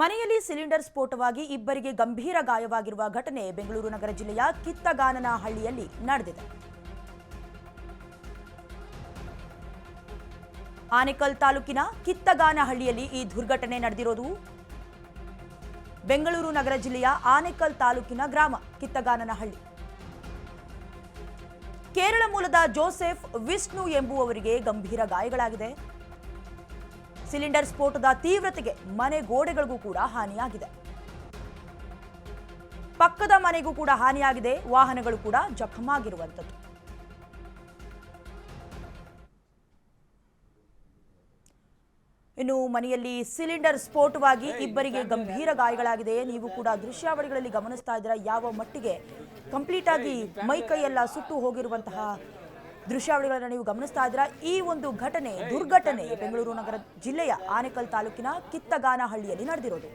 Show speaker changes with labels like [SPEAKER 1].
[SPEAKER 1] ಮನೆಯಲ್ಲಿ ಸಿಲಿಂಡರ್ ಸ್ಫೋಟವಾಗಿ ಇಬ್ಬರಿಗೆ ಗಂಭೀರ ಗಾಯವಾಗಿರುವ ಘಟನೆ ಬೆಂಗಳೂರು ನಗರ ಜಿಲ್ಲೆಯ ಕಿತ್ತಗಾನನಹಳ್ಳಿಯಲ್ಲಿ ನಡೆದಿದೆ. ಆನೇಕಲ್ ತಾಲೂಕಿನ ಕಿತ್ತಗಾನಹಳ್ಳಿಯಲ್ಲಿ ಈ ದುರ್ಘಟನೆ ನಡೆದಿರೋದು. ಬೆಂಗಳೂರು ನಗರ ಜಿಲ್ಲೆಯ ಆನೇಕಲ್ ತಾಲೂಕಿನ ಗ್ರಾಮ ಕಿತ್ತಗಾನನಹಳ್ಳಿ. ಕೇರಳ ಮೂಲದ ಜೋಸೆಫ್ ವಿಷ್ಣು ಎಂಬುವವರಿಗೆ ಗಂಭೀರ ಗಾಯಗಳಾಗಿದೆ. ಸಿಲಿಂಡರ್ ಸ್ಫೋಟದ ತೀವ್ರತೆಗೆ ಮನೆ ಗೋಡೆಗಳಿಗೂ ಕೂಡ ಹಾನಿಯಾಗಿದೆ. ಪಕ್ಕದ ಮನೆಗೂ ಕೂಡ ಹಾನಿಯಾಗಿದೆ. ವಾಹನಗಳು ಕೂಡ ಜಖಮಾಗಿರುವಂತದ್ದು. ಇನ್ನು ಮನೆಯಲ್ಲಿ ಸಿಲಿಂಡರ್ ಸ್ಫೋಟವಾಗಿ ಇಬ್ಬರಿಗೆ ಗಂಭೀರ ಗಾಯಗಳಾಗಿದೆ. ನೀವು ಕೂಡ ದೃಶ್ಯಾವಳಿಗಳಲ್ಲಿ ಗಮನಿಸ್ತಾ ಇದ್ದೀರಾ ಯಾವ ಮಟ್ಟಿಗೆ ಕಂಪ್ಲೀಟ್ ಆಗಿ ಮೈ ಕೈಯೆಲ್ಲ ಸುಟ್ಟು ಹೋಗಿರುವಂತಹ ದೃಶ್ಯಾವಳಿಗಳನ್ನು ನೀವು ಗಮನಿಸ್ತಾ ಇದ್ದೀರಾ. ಈ ಒಂದು ದುರ್ಘಟನೆ ಬೆಂಗಳೂರು ನಗರ ಜಿಲ್ಲೆಯ ಆನೇಕಲ್ ತಾಲೂಕಿನ ಕಿತ್ತಗಾನಹಳ್ಳಿಯಲ್ಲಿ ನಡೆದಿರೋದು.